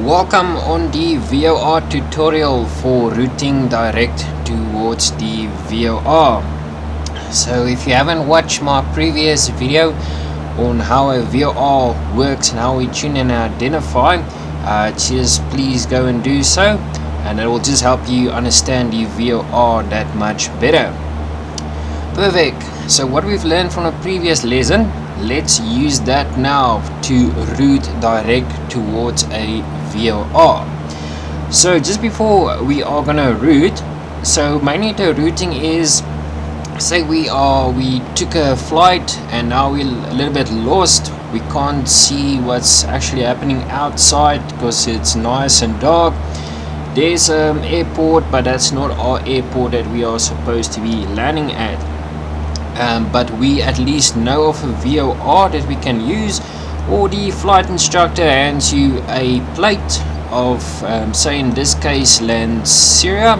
Welcome on the VOR tutorial for routing direct towards the VOR. So if you haven't watched my previous video on how a VOR works and how we tune and identify, just please go and do so, and it will just help you understand the VOR that much better. Perfect. So what we've learned from a previous lesson, let's use that now to route direct towards a VOR. So just before we are gonna route, so mainly the routing is, say we took a flight and now we're a little bit lost. We can't see what's actually happening outside because it's nice and dark. There's an airport, but that's not our airport that we are supposed to be landing at. But we at least know of a VOR that we can use, or the flight instructor hands you a plate of, say in this case, land Syria,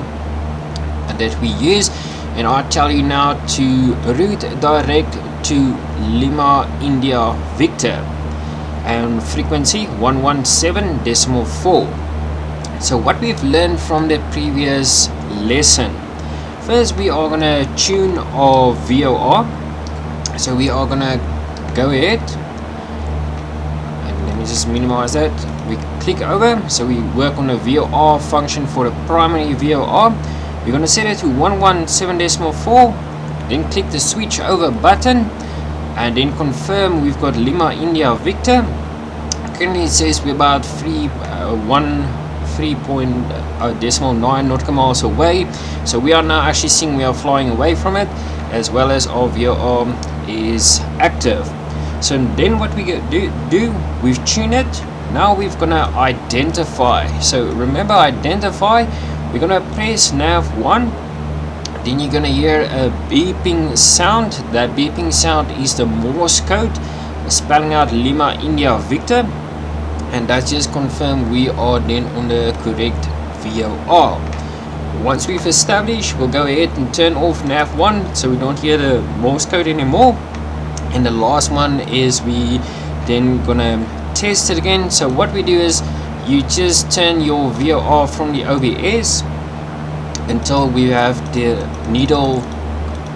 that we use, and I tell you now to route direct to Lima India Victor and frequency 117.4. So what we've learned from the previous lesson, first we are gonna tune our VOR. So we are gonna go ahead and let me just minimize that. We click over, so we work on the VOR function for the primary VOR. We're gonna set it to 117.4, then click the switch over button and then confirm we've got Lima India Victor. Currently it says we're about 3.9 nautical miles away, so we are now actually seeing we are flying away from it, as well as our VOR is active. So then what we do, we've tuned it. Now we're gonna identify. So remember, identify, we're gonna press nav1, then you're gonna hear a beeping sound. That beeping sound is the Morse code spelling out Lima India Victor, and that's just confirmed we are then on the correct VOR. Once we've established, we'll go ahead and turn off nav1 so we don't hear the Morse code anymore. And the last one is we then gonna test it again. So what we do is you just turn your VOR from the OBS until we have the needle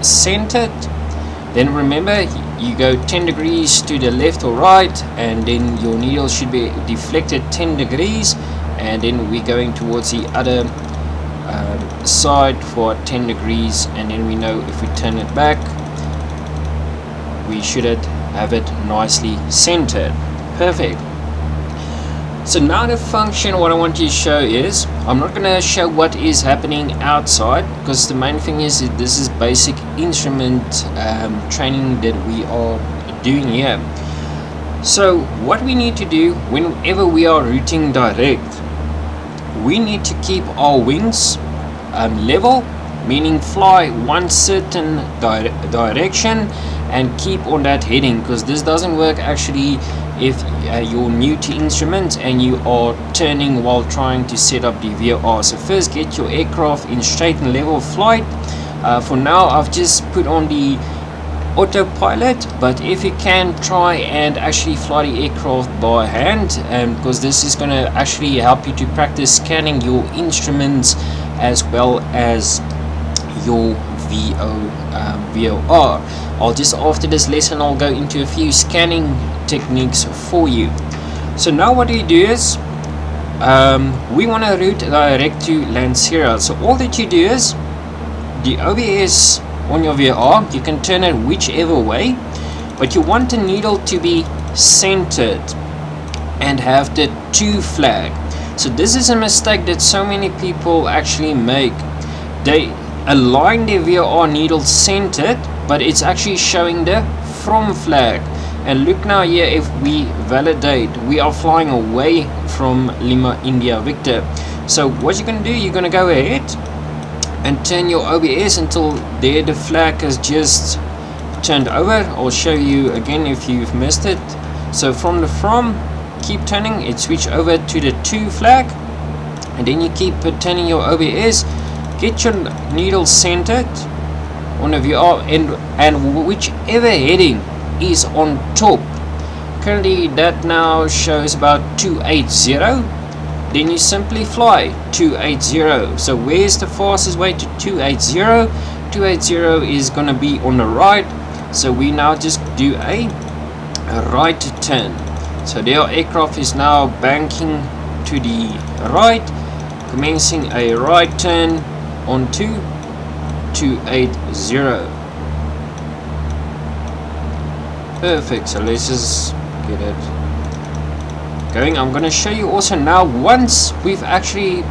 centered. Then remember, you go 10 degrees to the left or right, and then your needle should be deflected 10 degrees, and then we're going towards the other side for 10 degrees, and then we know if we turn it back we should have it nicely centered. Perfect. So now the function, what I want to show is, I'm not going to show what is happening outside, because the main thing is that this is basic instrument training that we are doing here. So what we need to do whenever we are routing direct, we need to keep our wings level, meaning fly one certain direction and keep on that heading, because this doesn't work actually if you're new to instruments and you are turning while trying to set up the VOR. So first get your aircraft in straight and level flight. For now I've just put on the autopilot, but if you can, try and actually fly the aircraft by hand, because this is going to actually help you to practice scanning your instruments as well as your VOR. I'll just, after this lesson, I'll go into a few scanning techniques for you. So now what we do is we want to route direct to land Syria. So all that you do is the OBS on your VOR, you can turn it whichever way, but you want the needle to be centered and have the 2 flag. So this is a mistake that so many people actually make. They align their VOR needle centered, but it's actually showing the from flag. And look now here, if we validate, we are flying away from Lima India Victor. So what you're going to do, you're going to go ahead and turn your OBS until there the flag is just turned over. I'll show you again if you've missed it. So from the keep turning, it switch over to the 2 flag, and then you keep turning your OBS. Get your needle centered on the VOR, and whichever heading is on top. Currently that now shows about 280. then you simply fly 280. So where's the fastest way to 280? 280 is going to be on the right, so we now just do a right turn. So their aircraft is now banking to the right, commencing a right turn onto 280. Perfect. So let's just get it going. I'm going to show you also now, once we've actually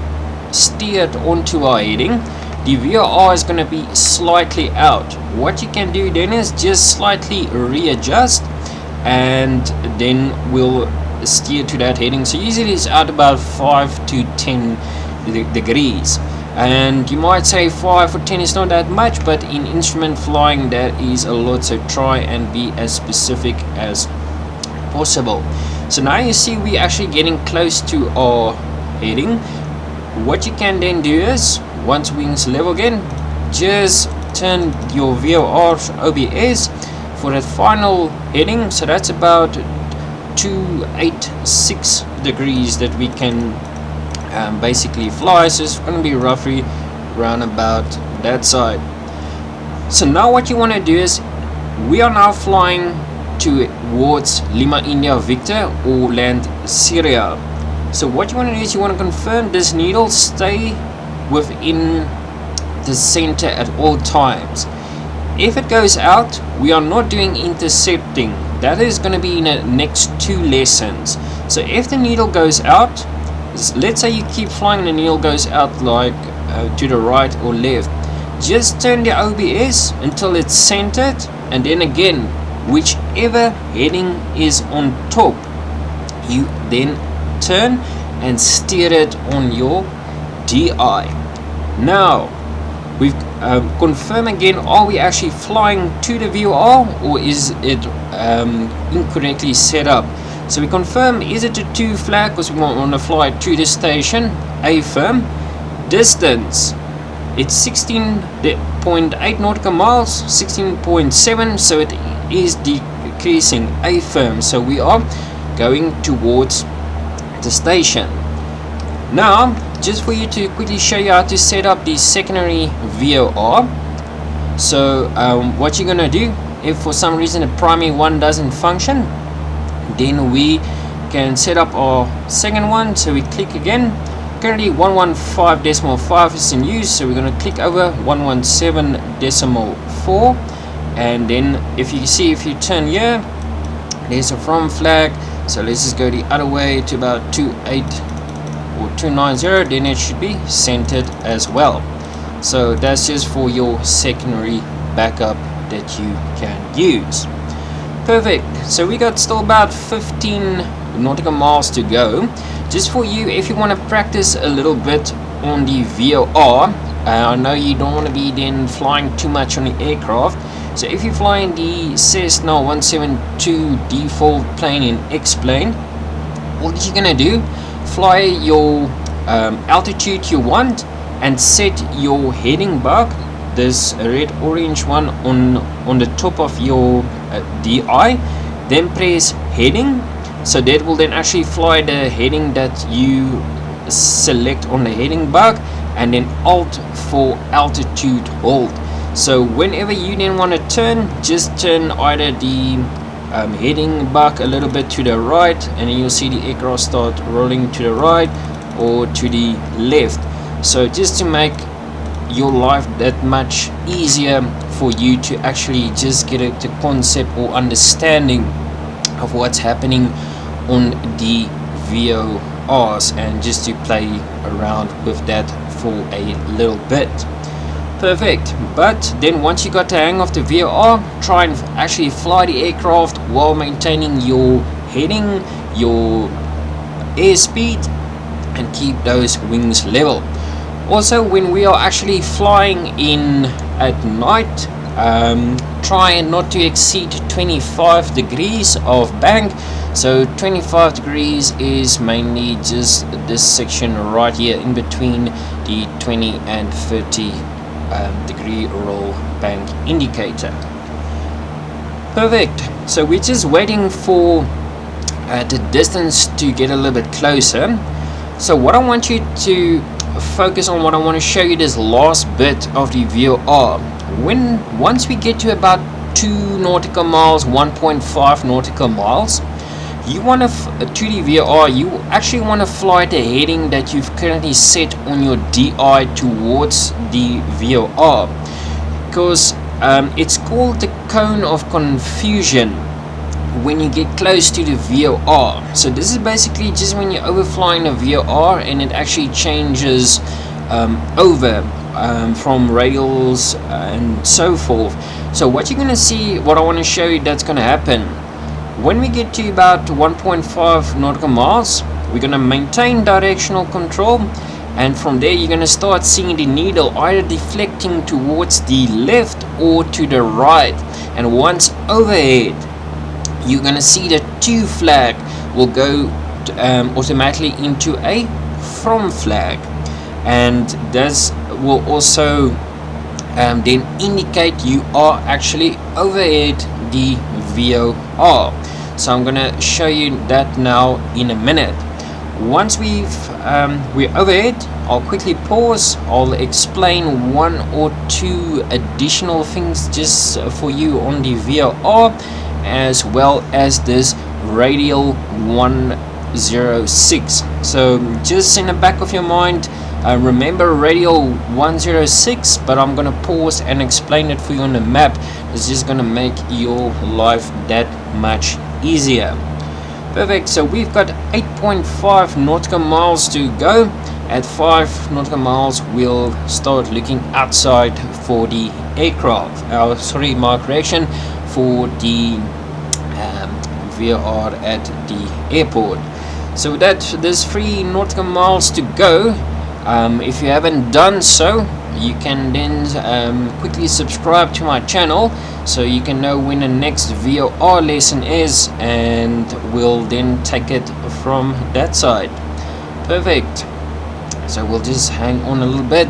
steered onto our heading, the VOR is going to be slightly out. What you can do then is just slightly readjust, and then we'll steer to that heading. So usually it's out about 5 to 10 degrees, and you might say 5 or 10 is not that much, but in instrument flying that is a lot, so try and be as specific as possible. So now you see we're actually getting close to our heading. What you can then do is, once wings level again, just turn your VOR OBS for that final heading. So that's about 286 degrees that we can basically fly. So it's going to be roughly around about that side. So now what you want to do is, we are now flying towards Lima India Victor or land Syria. So what you want to do is, you want to confirm this needle stay within the center at all times. If it goes out, we are not doing intercepting. That is going to be in the next 2 lessons. So if the needle goes out, let's say you keep flying, the needle goes out like to the right or left, just turn the OBS until it's centered, and then again, whichever heading is on top, you then turn and steer it on your DI. Now we've confirmed again, are we actually flying to the VOR, or is it incorrectly set up? So we confirm, is it a 2 flag because we want to fly to the station. Affirm. Distance, it's 16.8 nautical miles, 16.7, so it is decreasing. Affirm. So we are going towards the station. Now, just for you to quickly show you how to set up the secondary VOR. So what you're gonna do, if for some reason the primary one doesn't function, then we can set up our second one. So we click again. Currently 115.5 is in use, so we're going to click over 117.4, and then if you see, if you turn here, there's a from flag. So let's just go the other way to about 28 or 290, then it should be centered as well. So that's just for your secondary backup that you can use. Perfect. So we got still about 15 nautical miles to go. Just for you, if you want to practice a little bit on the VOR, I know you don't want to be then flying too much on the aircraft. So if you're flying the Cessna 172 default plane in X-plane, what you're gonna do, fly your altitude you want and set your heading bug, this red orange one, on the top of your DI, then press heading. So that will then actually fly the heading that you select on the heading bug, and then Alt for altitude hold. So whenever you then want to turn, just turn either the heading bug a little bit to the right, and then you'll see the aircraft start rolling to the right or to the left. So just to make your life that much easier for you to actually just get the concept or understanding of what's happening on the VORs, and just to play around with that for a little bit. Perfect. But then once you got the hang of the VOR, try and actually fly the aircraft while maintaining your heading, your airspeed, and keep those wings level. Also, when we are actually flying in at night, try and not to exceed 25 degrees of bank. So 25 degrees is mainly just this section right here in between the 20 and 30 degree roll bank indicator. Perfect. So we're just waiting for the distance to get a little bit closer. So what I want you to focus on, what I want to show you, this last bit of the VOR. Once we get to about 2 nautical miles, 1.5 nautical miles, you want to the VOR, you actually want to fly the heading that you've currently set on your DI towards the VOR, because it's called the cone of confusion when you get close to the VOR. So this is basically just when you're overflying the VOR and it actually changes over from radials and so forth. So what you're going to see, what I want to show you that's going to happen, when we get to about 1.5 nautical miles, we're going to maintain directional control, and from there you're going to start seeing the needle either deflecting towards the left or to the right. And once overhead, you're going to see the to flag will go automatically into a from flag, and this will also then indicate you are actually overhead the VOR. So I'm going to show you that now in a minute. Once we're overhead, I'll quickly pause. I'll explain 1 or 2 additional things just for you on the VOR, as well as this Radial 106. So just in the back of your mind, remember Radial 106, but I'm gonna pause and explain it for you on the map. It's just gonna make your life that much easier. Perfect. So we've got 8.5 nautical miles to go. At 5 nautical miles, we'll start looking outside for the aircraft. My correction, for the VOR at the airport. So there's 3 nautical miles to go. If you haven't done so, you can then quickly subscribe to my channel so you can know when the next VOR lesson is, and we'll then take it from that side. Perfect. So we'll just hang on a little bit,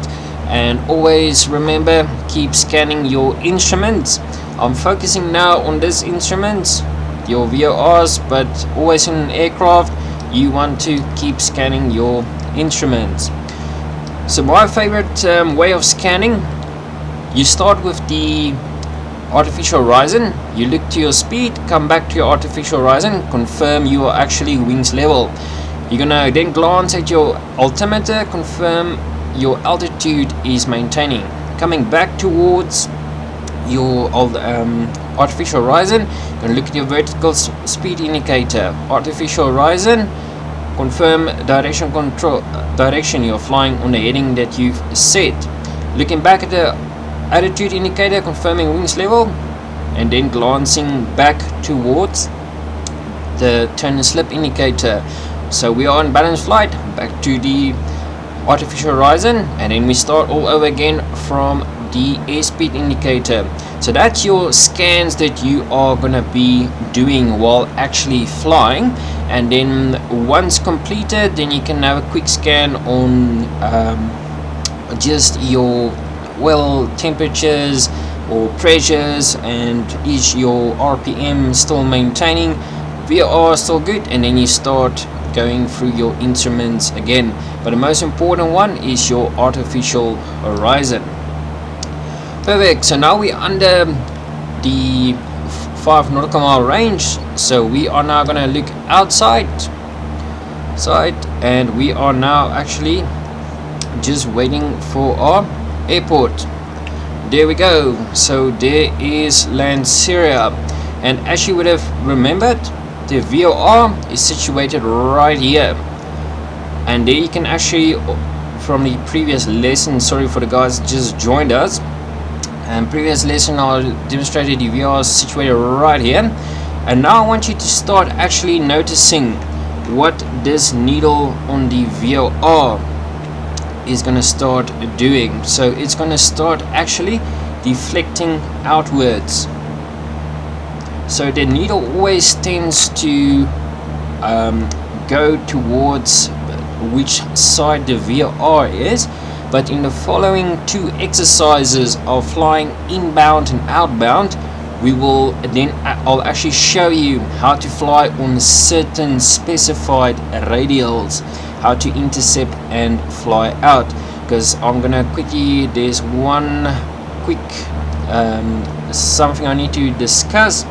and always remember, keep scanning your instruments. I'm focusing now on this instrument, your VORs, but always in an aircraft you want to keep scanning your instruments. So my favorite way of scanning, you start with the artificial horizon, you look to your speed, come back to your artificial horizon, confirm you are actually wings level. You're gonna then glance at your altimeter, confirm your altitude is maintaining. Coming back towards your artificial horizon, you're gonna look at your vertical speed indicator, artificial horizon, confirm direction you're flying on the heading that you've set. Looking back at the attitude indicator, confirming wings level, and then glancing back towards the turn and slip indicator. So we are on balanced flight, back to the artificial horizon, and then we start all over again from the airspeed indicator. So that's your scans that you are gonna be doing while actually flying, and then once completed, then you can have a quick scan on just your temperatures or pressures, and is your RPM still maintaining, VOR still good, and then you start going through your instruments again. But the most important one is your artificial horizon. Perfect. So now we're under the 5 nautical mile range, so we are now going to look outside, and we are now actually just waiting for our airport. There we go. So there is Lanseria, and as you would have remembered, the VOR is situated right here, and there you can actually, from the previous lesson, sorry for the guys just joined us, and previous lesson I demonstrated the VOR is situated right here, and now I want you to start actually noticing what this needle on the VOR is going to start doing. So it's going to start actually deflecting outwards. So the needle always tends to go towards which side the VOR is, but in the following 2 exercises of flying inbound and outbound, we will then I'll actually show you how to fly on certain specified radials, how to intercept and fly out. Because I'm gonna quickly, there's one quick something I need to discuss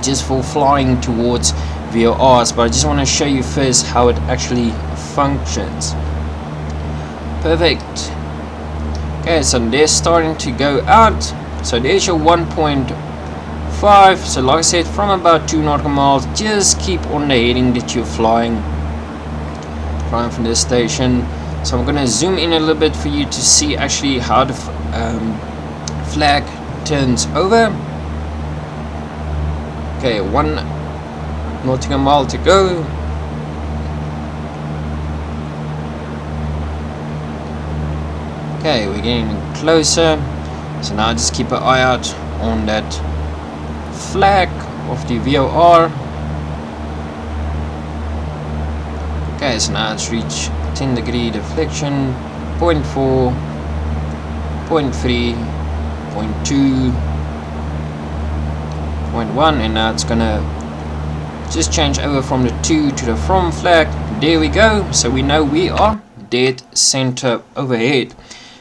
just for flying towards VORs, but I just want to show you first how it actually functions. Perfect. Okay, so they're starting to go out. So there's your 1.5. So like I said, from about 2 nautical miles, just keep on the heading that you're flying from this station. So I'm going to zoom in a little bit for you to see actually how the flag turns over. Okay, 1 nautical mile to go. Okay, we're getting closer. So now just keep an eye out on that flag of the VOR. Okay, so now it's reached 10-degree deflection, 0.4, 0.3, 0.2, 0.1, and now it's gonna just change over from the to the from flag. There we go. So we know we are dead center overhead.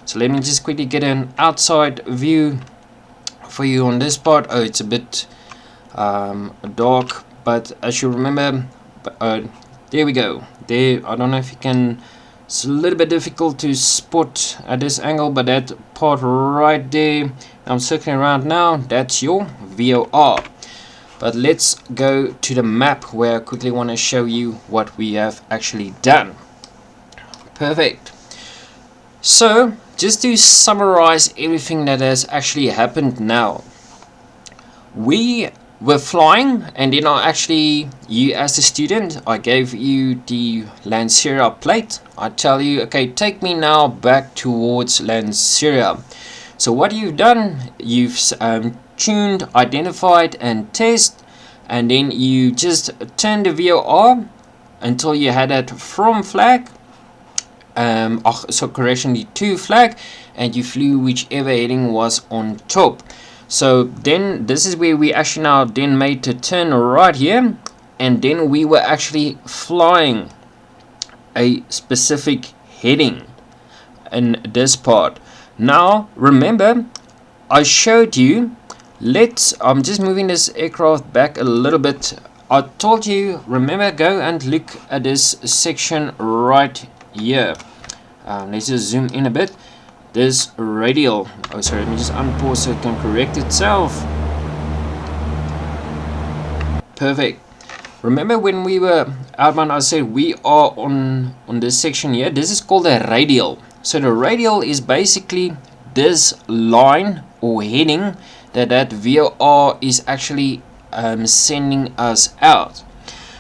So let me just quickly get an outside view for you on this part. Oh, it's a bit dark, but as you remember, there we go. There, I don't know if you can, it's a little bit difficult to spot at this angle, but that part right there, I'm circling around now, that's your VOR. But let's go to the map where I quickly want to show you what we have actually done. Perfect. So just to summarize everything that has actually happened now, we were flying, and then you as a student, I gave you the Lanceria plate. I tell you, okay, take me now back towards Lanceria. So what you've done, you've tuned, identified and test, and then you just turn the VOR until you had that from flag, so correction, the to flag, and you flew whichever heading was on top. So then this is where we actually now then made the turn right here, and then we were actually flying a specific heading in this part. Now remember, I showed you, I'm just moving this aircraft back a little bit. I told you, remember, go and look at this section right here. Let's just zoom in a bit. This radial, oh sorry, let me just unpause so it can correct itself. Perfect. Remember when we were outbound, I said we are on this section here. This is called a radial. So the radial is basically this line or heading that VOR is actually sending us out.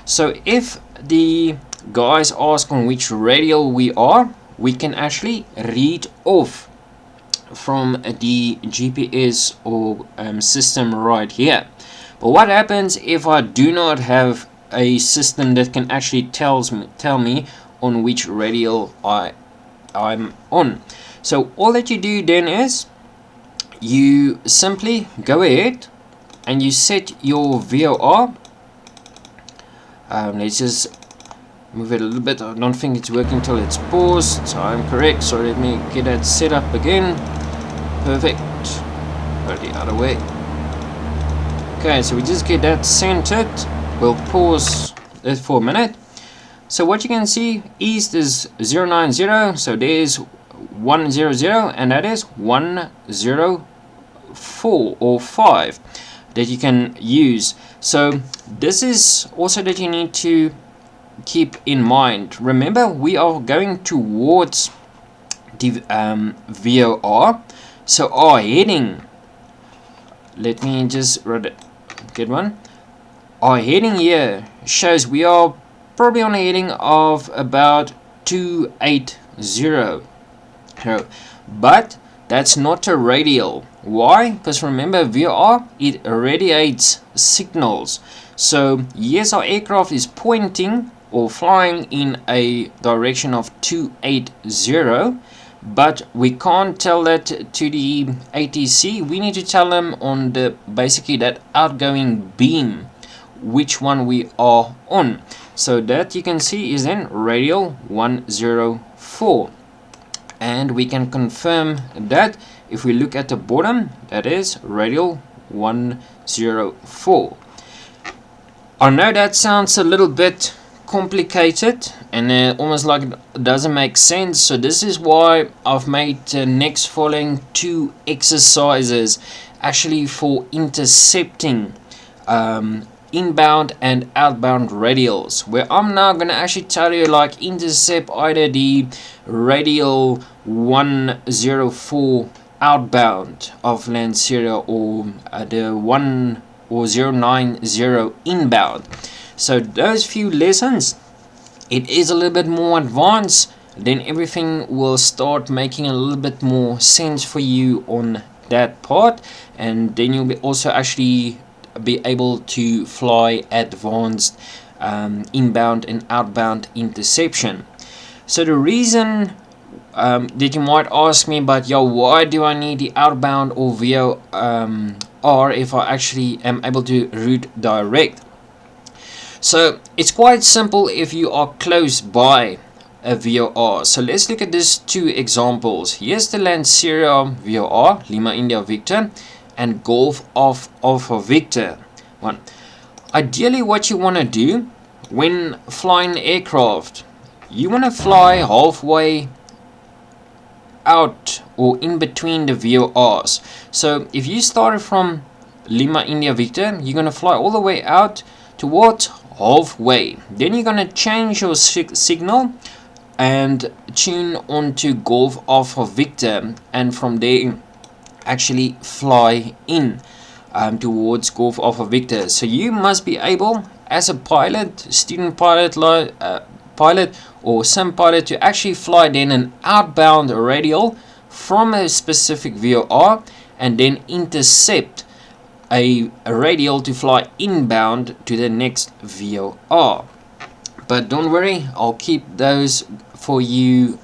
So if the guys ask on which radial we are, we can actually read off from the GPS or system right here. But what happens if I do not have a system that can actually tell me on which radial I'm on? So all that you do then is you simply go ahead and you set your VOR. Let's just move it a little bit. I don't think it's working till it's paused, so I'm correct. So let me get that set up again. Perfect. Go the other way. Okay, so we just get that centered. We'll pause it for a minute. So what you can see, east is 090, so there's 100, and that is 104 or 5 that you can use. So this is also that you need to keep in mind. Remember, we are going towards the VOR, so our heading, let me just get one. Our heading here shows we are probably on a heading of about 280, but that's not a radial. Why? Because remember, VOR, it radiates signals. So yes, our aircraft is pointing or flying in a direction of 280, but we can't tell that to the ATC. We need to tell them on the basically that outgoing beam which one we are on. So that you can see is then radial 104, and we can confirm that if we look at the bottom, that is radial 104. I know that sounds a little bit complicated and almost like it doesn't make sense, so this is why I've made the next following two exercises actually for intercepting inbound and outbound radials, where I'm now going to actually tell you like intercept either the radial 104 outbound of land serial or the 1 or 090 inbound. So those few lessons, it is a little bit more advanced, then everything will start making a little bit more sense for you on that part, and then you'll be also actually be able to fly advanced inbound and outbound interception. So the reason that you might ask me, but yo, why do I need the outbound or VOR if I actually am able to route direct? So it's quite simple if you are close by a VOR. So let's look at these two examples. Here's the land Sierra VOR, Lima India Victor, and Golf of Alpha Victor. One. Ideally what you want to do when flying aircraft, you want to fly halfway out or in between the VORs. So if you started from Lima India Victor, you're going to fly all the way out towards halfway. Then you're going to change your signal and tune onto Golf Alpha Victor, and from there actually fly in towards Golf Alpha Victor. So you must be able, as a pilot, student pilot, pilot or some pilot, to actually fly then an outbound radial from a specific VOR and then intercept a radial to fly inbound to the next VOR. But don't worry, I'll keep those for you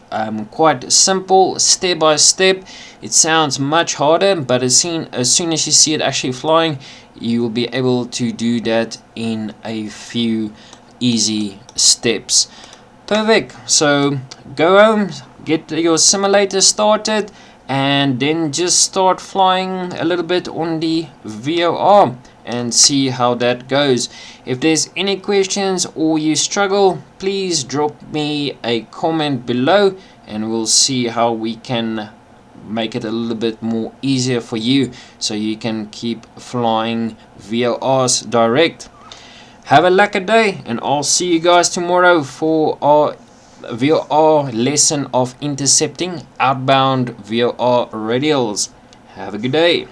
quite simple, step by step. It sounds much harder, but as soon as you see it actually flying, you will be able to do that in a few easy steps. Perfect. So go home, get your simulator started, and then just start flying a little bit on the VOR and see how that goes. If there's any questions or you struggle, please drop me a comment below and we'll see how we can make it a little bit more easier for you so you can keep flying VORs direct. Have a lucky day, and I'll see you guys tomorrow for our VOR lesson of intercepting outbound VOR radials. Have a good day.